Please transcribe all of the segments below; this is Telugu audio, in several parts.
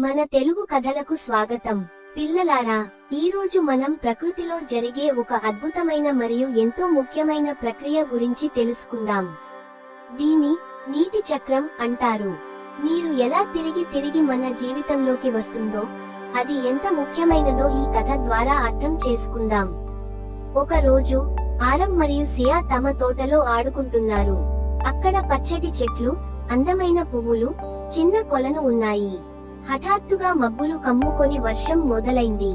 మన తెలుగు కథలకు స్వాగతం. పిల్లలారా, ఈ రోజు మనం ప్రకృతిలో జరిగే ఒక అద్భుతమైన మరియు ఎంతో ముఖ్యమైన ప్రక్రియ గురించి తెలుసుకుందాం. దీన్ని నీటి చక్రం అంటారు. నీరు ఎలా తిరిగి మన జీవితంలోకి వస్తుందో, అది ఎంత ముఖ్యమైనదో ఈ కథ ద్వారా అర్థం చేసుకుందాం. ఒక రోజు ఆరవ్ మరియు సియా తమ తోటలో ఆడుకుంటున్నారు. అక్కడ పచ్చటి చెట్లు, అందమైన పువ్వులు, చిన్న కొలను ఉన్నాయి. హఠాత్తుగా మబ్బులు కమ్ముకొని వర్షం మొదలైంది.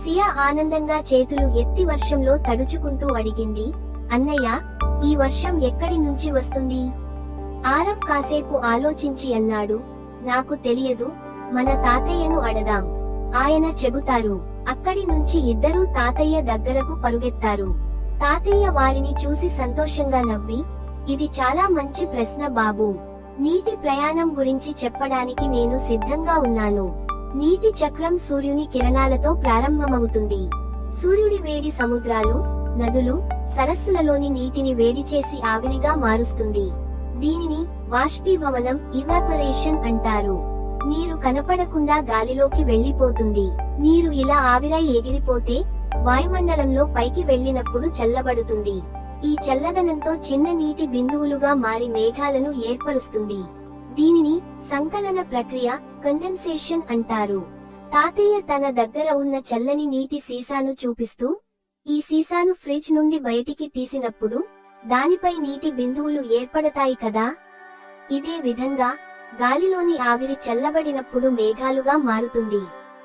సియా ఆనందంగా చేతులు ఎత్తి వర్షంలో తడుచుకుంటూ అడిగింది, అన్నయ్య, ఈ వర్షం ఎక్కడి నుంచి వస్తుంది? ఆరవ్ కాసేపు ఆలోచించి అన్నాడు, నాకు తెలియదు, మన తాతయ్యను అడదాం, ఆయన చెబుతారు. అక్కడి నుంచి ఇద్దరూ తాతయ్య దగ్గరకు పరుగెత్తారు. తాతయ్య వారిని చూసి సంతోషంగా నవ్వి, ఇది చాలా మంచి ప్రశ్న బాబూ. నీటి ప్రయాణం గురించి చెప్పడానికి నేను సిద్ధంగా ఉన్నాను. నీటి చక్రం సూర్యుని కిరణాలతో ప్రారంభమవుతుంది. సూర్యుడి వేడి సముద్రాలు, నదులు, సరస్సులలోని నీటిని వేడి చేసి ఆవిరిగా మారుస్తుంది. దీనిని బాష్పీభవనం, ఇవాపరేషన్ అంటారు. నీరు కనపడకుండా గాలిలోకి వెళ్లిపోతుంది. నీరు ఇలా ఆవిరై ఎగిరిపోతే వాయుమండలంలో పైకి వెళ్లినప్పుడు చల్లబడుతుంది. ఈ చల్లదనంతో చిన్న నీటి బిందువులుగా మారి మేఘాలను ఏర్పరుస్తుంది. దీనిని సంకలన ప్రక్రియ, కండెన్సేషన్ అంటారు. తాతయ్య తన దగ్గర ఉన్న చల్లని నీటి సీసాను చూపిస్తూ, ఈ సీసాను ఫ్రిడ్జ్ నుండి బయటికి తీసినప్పుడు దానిపై నీటి బిందువులు ఏర్పడతాయి కదా, ఇదే విధంగా గాలిలోని ఆవిరి చల్లబడినప్పుడు మేఘాలుగా మారుతుంది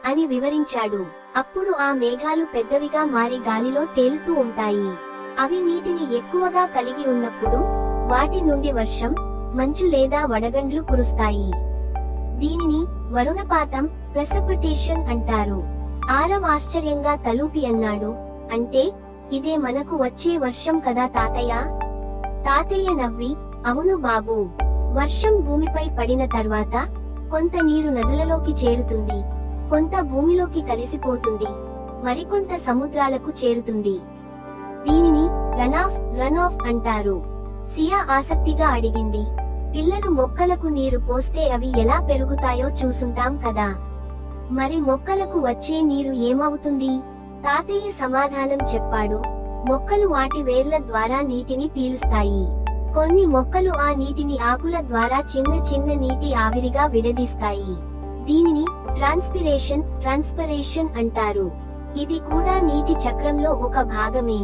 అని వివరించాడు. అప్పుడు ఆ మేఘాలు పెద్దవిగా మారి గాలిలో తేలుతూ ఉంటాయి. అవి నీటిని ఎక్కువగా కలిగి ఉన్నప్పుడు వాటి నుండి వర్షం, మంచు లేదా వడగండ్లు కురుస్తాయి. దీనిని వరుణపాతం, ప్రెసిపిటేషన్ అంటారు. ఆరవ్ ఆశ్చర్యంగా తలూపి అన్నాడు, అంటే ఇదే మనకు వచ్చే వర్షం కదా తాతయ్య? తాతయ్య నవ్వి, అవును బాబూ. వర్షం భూమిపై పడిన తర్వాత కొంత నీరు నదులలోకి చేరుతుంది, కొంత భూమిలోకి కలిసిపోతుంది, మరికొంత సముద్రాలకు చేరుతుంది. దీనిని రన్ ఆఫ్ అంటారు. సియా ఆసక్తిగా అడిగింది, పిల్లలు మొక్కలకు నీరు పోస్తే అవి ఎలా పెరుగుతాయో చూసుంటాం కదా, మరి మొక్కలకు వచ్చే నీరు ఏమవుతుంది? తాతయ్య సమాధానం చెప్పాడు, మొక్కలు వాటి వేర్ల ద్వారా నీటిని పీలుస్తాయి. కొన్ని మొక్కలు ఆ నీటిని ఆకుల ద్వారా చిన్న నీటి ఆవిరిగా విడదీస్తాయి. దీనిని ట్రాన్స్పిరేషన్ అంటారు. ఇది కూడా నీటి చక్రంలో ఒక భాగమే.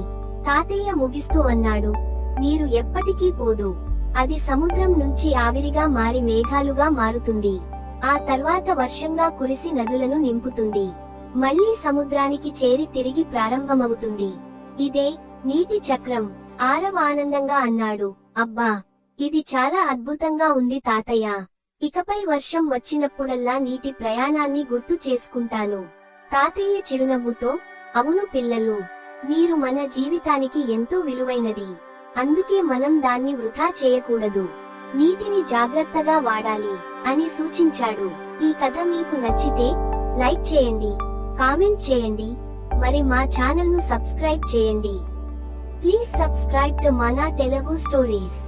తాతయ్య ముగిస్తూ అన్నాడు, నీరు ఎప్పటికీ పోదు. అది సముద్రం నుంచి ఆవిరిగా మారి మేఘాలుగా మారుతుంది. ఆ తర్వాత వర్షంగా కురిసి నదులను నింపుతుంది. మళ్లీ సముద్రానికి చేరి తిరిగి ప్రారంభమవుతుంది. ఇదే నీటి చక్రం. ఆరవ్ ఆనందంగా అన్నాడు, అబ్బా, ఇది చాలా అద్భుతంగా ఉంది తాతయ్య. ఇకపై వర్షం వచ్చినప్పుడల్లా నీటి ప్రయాణాన్ని గుర్తు చేసుకుంటాను. తాతయ్య చిరునవ్వుతో, అవును పిల్లలు, నీరు మన జీవితానికి ఎంతో విలువైనది. అందుకే మనం దాన్ని వృధా చేయకూడదు. నీటిని జాగ్రత్తగా వాడాలి అని సూచించాడు. ఈ కథ మీకు నచ్చితే లైక్ చేయండి, కామెంట్ చేయండి, మరి మా ఛానల్ ను సబ్స్క్రైబ్ చేయండి. ప్లీజ్ సబ్స్క్రైబ్ టు మన తెలుగు స్టోరీస్.